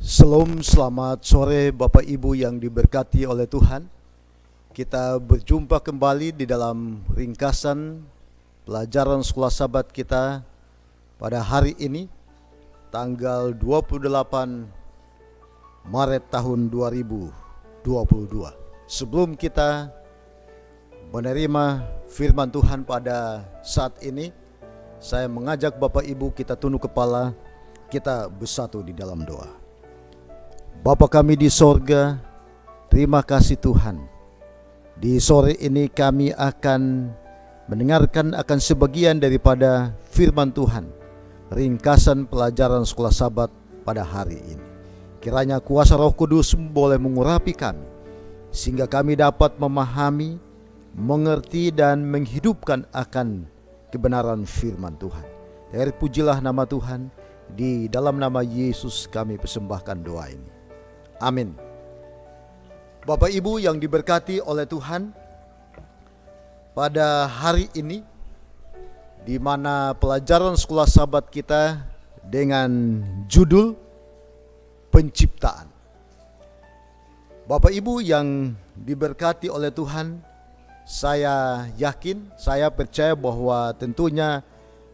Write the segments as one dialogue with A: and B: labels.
A: Shalom, selamat sore Bapak Ibu yang diberkati oleh Tuhan. Kita berjumpa kembali di dalam ringkasan pelajaran sekolah Sabat kita pada hari ini, tanggal 28 Maret tahun 2022. Sebelum kita menerima firman Tuhan pada saat ini, saya mengajak Bapak Ibu kita tunduk kepala, kita bersatu di dalam doa. Bapa kami di sorga, terima kasih Tuhan. Di sore ini kami akan mendengarkan akan sebagian daripada firman Tuhan, ringkasan pelajaran sekolah Sabat pada hari ini. Kiranya kuasa Roh Kudus boleh mengurapi kami, sehingga kami dapat memahami, mengerti dan menghidupkan akan kebenaran firman Tuhan. Terpujilah nama Tuhan, di dalam nama Yesus kami persembahkan doa ini. Amin. Bapak Ibu yang diberkati oleh Tuhan, pada hari ini di mana pelajaran sekolah Sabat kita dengan judul penciptaan. Bapak Ibu yang diberkati oleh Tuhan, saya yakin, saya percaya bahwa tentunya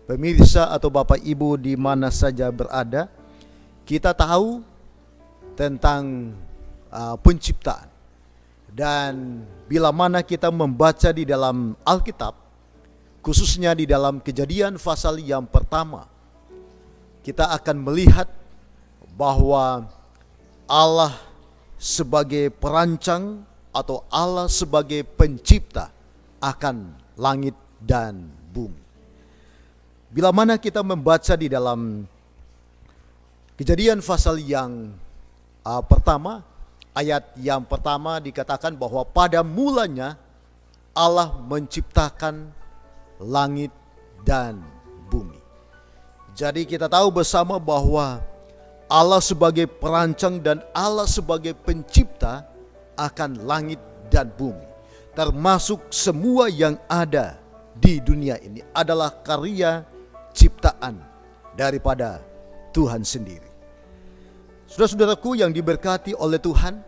A: pemirsa atau Bapak Ibu di mana saja berada, kita tahu tentang penciptaan. Dan bila mana kita membaca di dalam Alkitab, khususnya di dalam Kejadian pasal yang pertama, kita akan melihat bahwa Allah sebagai perancang atau Allah sebagai pencipta akan langit dan bumi. Bila mana kita membaca di dalam Kejadian pasal yang pertama, ayat yang pertama dikatakan bahwa pada mulanya Allah menciptakan langit dan bumi. Jadi kita tahu bersama bahwa Allah sebagai perancang dan Allah sebagai pencipta akan langit dan bumi, termasuk semua yang ada di dunia ini adalah karya ciptaan daripada Tuhan sendiri. Saudara-saudaraku yang diberkati oleh Tuhan,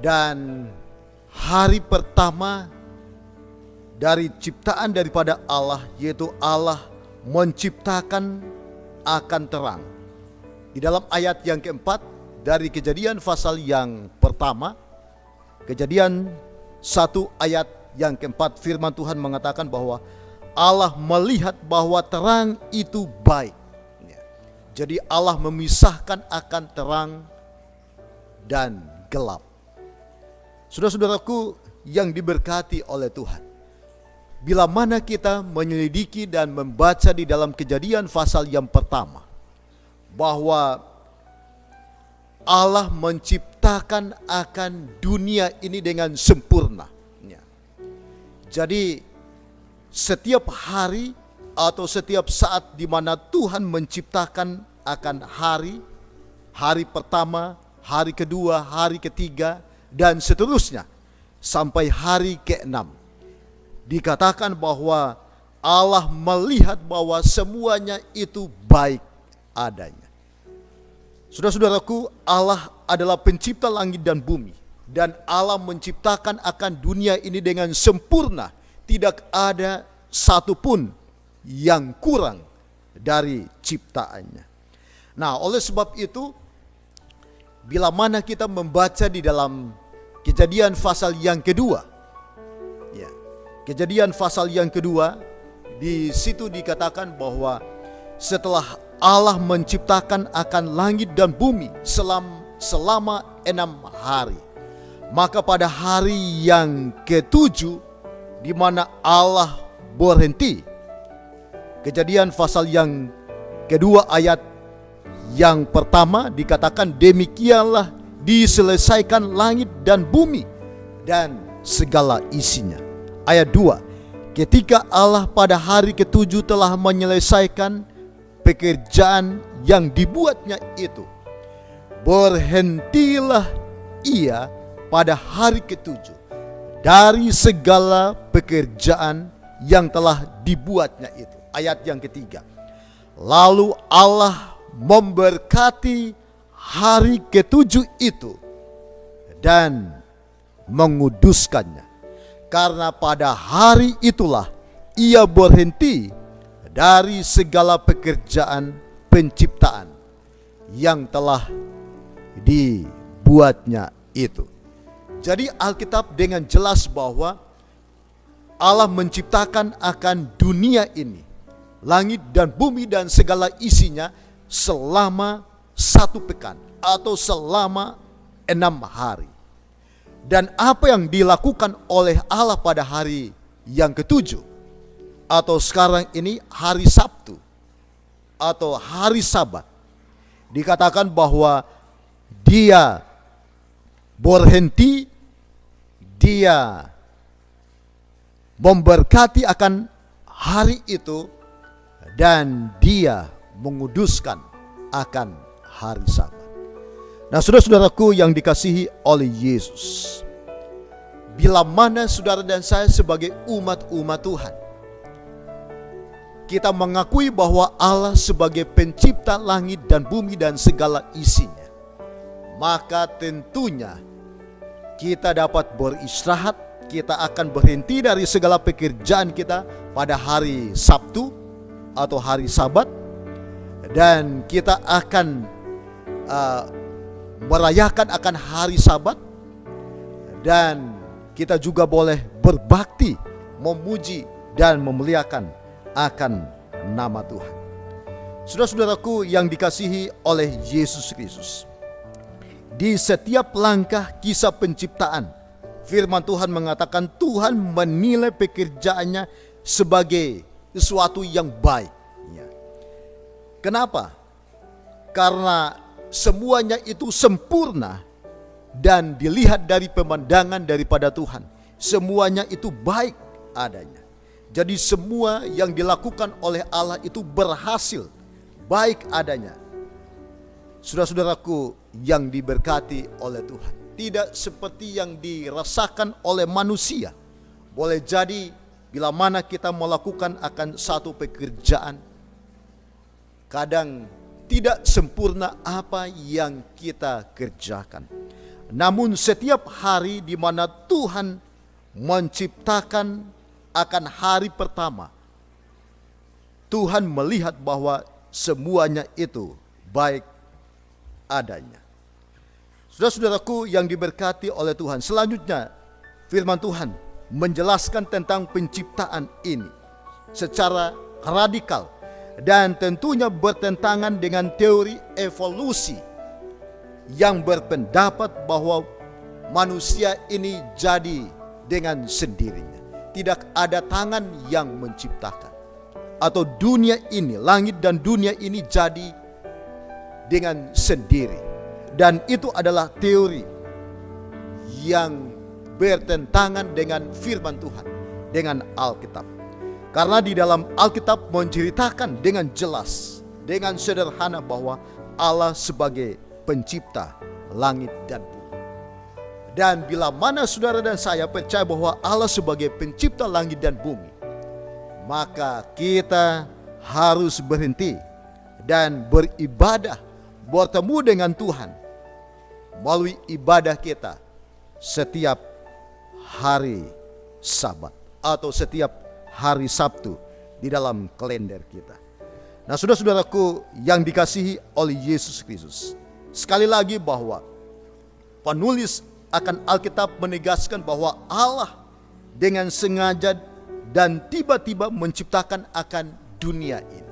A: dan hari pertama dari ciptaan daripada Allah, yaitu Allah menciptakan akan terang. Di dalam ayat yang keempat dari Kejadian pasal yang pertama, Kejadian 1 ayat yang keempat, firman Tuhan mengatakan bahwa Allah melihat bahwa terang itu baik. Jadi Allah memisahkan akan terang dan gelap. Saudara-saudaraku yang diberkati oleh Tuhan, bila mana kita menyelidiki dan membaca di dalam Kejadian pasal yang pertama, bahwa Allah menciptakan akan dunia ini dengan sempurna. Jadi setiap hari atau setiap saat di mana Tuhan menciptakan akan hari pertama, hari kedua, hari ketiga, dan seterusnya sampai hari ke-6, dikatakan bahwa Allah melihat bahwa semuanya itu baik adanya. Saudara-saudaraku, Allah adalah pencipta langit dan bumi, dan Allah menciptakan akan dunia ini dengan sempurna. Tidak ada satupun yang kurang dari ciptaannya. Nah, oleh sebab itu, bila mana kita membaca di dalam Kejadian pasal yang kedua, Kejadian pasal yang kedua, di situ dikatakan bahwa setelah Allah menciptakan akan langit dan bumi selama 6 hari, maka pada hari yang ke-7 di mana Allah berhenti. Kejadian pasal yang kedua ayat yang pertama dikatakan, demikianlah diselesaikan langit dan bumi dan segala isinya. Ayat 2, ketika Allah pada hari ke-7 telah menyelesaikan pekerjaan yang dibuatnya itu, berhentilah ia pada hari ke-7 dari segala pekerjaan yang telah dibuatnya itu. Ayat yang ketiga, lalu Allah memberkati hari ketujuh itu dan menguduskannya. Karena pada hari itulah ia berhenti dari segala pekerjaan penciptaan yang telah dibuatnya itu. Jadi Alkitab dengan jelas bahwa Allah menciptakan akan dunia ini, langit dan bumi dan segala isinya selama 1 pekan atau selama 6 hari. Dan apa yang dilakukan oleh Allah pada hari yang ketujuh, atau sekarang ini hari Sabtu atau hari Sabat, dikatakan bahwa dia berhenti, dia memberkati akan hari itu, dan dia menguduskan akan hari Sabat. Nah, saudara-saudaraku yang dikasihi oleh Yesus, bila mana saudara dan saya sebagai umat-umat Tuhan, kita mengakui bahwa Allah sebagai pencipta langit dan bumi dan segala isinya, maka tentunya kita dapat beristirahat, kita akan berhenti dari segala pekerjaan kita pada hari Sabtu atau hari Sabat, dan kita akan merayakan akan hari Sabat, dan kita juga boleh berbakti, memuji dan memuliakan akan nama Tuhan. Saudara-saudaraku yang dikasihi oleh Yesus Kristus, di setiap langkah kisah penciptaan, firman Tuhan mengatakan Tuhan menilai pekerjaannya sebagai sesuatu yang baik. Kenapa? Karena semuanya itu sempurna dan dilihat dari pemandangan daripada Tuhan. Semuanya itu baik adanya. Jadi semua yang dilakukan oleh Allah itu berhasil, baik adanya. Saudara-saudaraku yang diberkati oleh Tuhan, tidak seperti yang dirasakan oleh manusia. Boleh jadi bila mana kita melakukan akan satu pekerjaan, kadang tidak sempurna apa yang kita kerjakan. Namun setiap hari di mana Tuhan menciptakan akan hari pertama, Tuhan melihat bahwa semuanya itu baik adanya. Saudara-saudaraku yang diberkati oleh Tuhan, selanjutnya firman Tuhan menjelaskan tentang penciptaan ini secara radikal, dan tentunya bertentangan dengan teori evolusi yang berpendapat bahwa manusia ini jadi dengan sendirinya. Tidak ada tangan yang menciptakan, atau dunia ini, langit dan dunia ini jadi dengan sendiri. Dan itu adalah teori yang bertentangan dengan firman Tuhan, dengan Alkitab. Karena di dalam Alkitab menceritakan dengan jelas, dengan sederhana bahwa Allah sebagai pencipta langit dan bumi. Dan bila mana saudara dan saya percaya bahwa Allah sebagai pencipta langit dan bumi, maka kita harus berhenti dan beribadah, bertemu dengan Tuhan melalui ibadah kita setiap hari Sabat atau setiap hari Sabtu di dalam kalender kita. Nah, saudara-saudaraku yang dikasihi oleh Yesus Kristus, sekali lagi bahwa penulis akan Alkitab menegaskan bahwa Allah dengan sengaja dan tiba-tiba menciptakan akan dunia ini,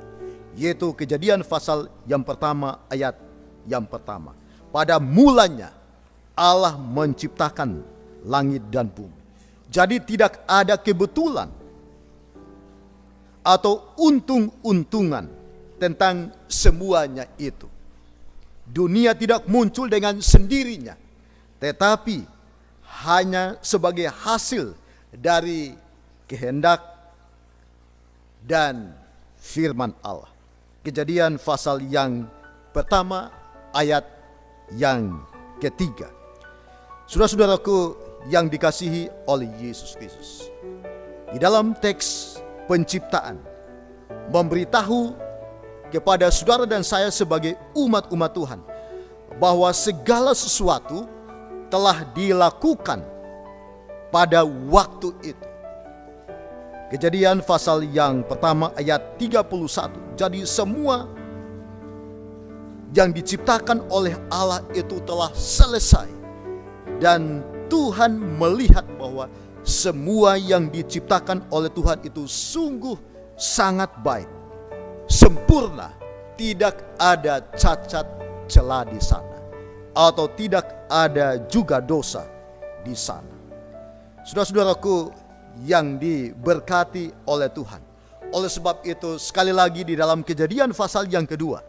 A: yaitu Kejadian pasal yang pertama ayat yang pertama. Pada mulanya Allah menciptakan langit dan bumi. Jadi tidak ada kebetulan atau untung-untungan tentang semuanya itu. Dunia tidak muncul dengan sendirinya, tetapi hanya sebagai hasil dari kehendak dan firman Allah. Kejadian pasal yang pertama ayat yang ketiga. Saudara-saudaraku yang dikasihi oleh Yesus Kristus, di dalam teks penciptaan memberitahu kepada saudara dan saya sebagai umat-umat Tuhan bahwa segala sesuatu telah dilakukan pada waktu itu. Kejadian pasal yang pertama ayat 31. Jadi semua yang diciptakan oleh Allah itu telah selesai. Dan Tuhan melihat bahwa semua yang diciptakan oleh Tuhan itu sungguh sangat baik, sempurna, tidak ada cacat celah di sana, atau tidak ada juga dosa di sana. Saudara-saudaraku yang diberkati oleh Tuhan. Oleh sebab itu sekali lagi di dalam Kejadian pasal yang kedua,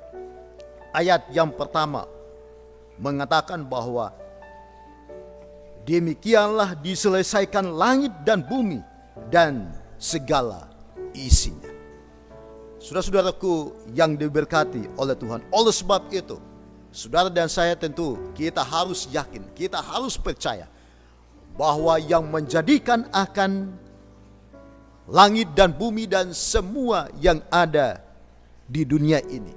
A: ayat yang pertama mengatakan bahwa demikianlah diselesaikan langit dan bumi dan segala isinya. Saudara-saudaraku yang diberkati oleh Tuhan, oleh sebab itu saudara dan saya tentu kita harus yakin, kita harus percaya bahwa yang menjadikan akan langit dan bumi dan semua yang ada di dunia ini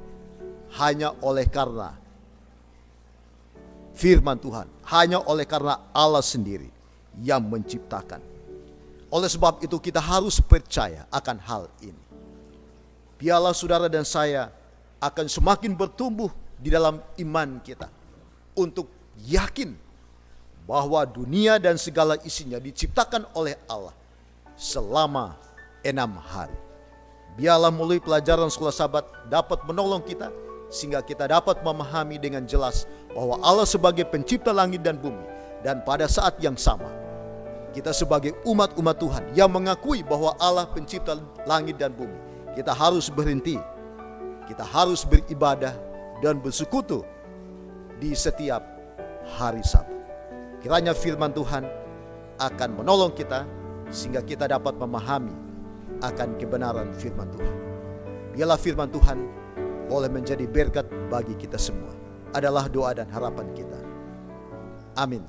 A: hanya oleh karena firman Tuhan, hanya oleh karena Allah sendiri yang menciptakan. Oleh sebab itu kita harus percaya akan hal ini. Biarlah saudara dan saya akan semakin bertumbuh di dalam iman kita untuk yakin bahwa dunia dan segala isinya diciptakan oleh Allah selama 6 hari. Biarlah melalui pelajaran Sekolah Sabat dapat menolong kita sehingga kita dapat memahami dengan jelas bahwa Allah sebagai pencipta langit dan bumi, dan pada saat yang sama kita sebagai umat-umat Tuhan yang mengakui bahwa Allah pencipta langit dan bumi, kita harus berhenti, kita harus beribadah dan bersekutu di setiap hari Sabat. Kiranya firman Tuhan akan menolong kita sehingga kita dapat memahami akan kebenaran firman Tuhan. Biarlah firman Tuhan boleh menjadi berkat bagi kita semua. Adalah doa dan harapan kita. Amin.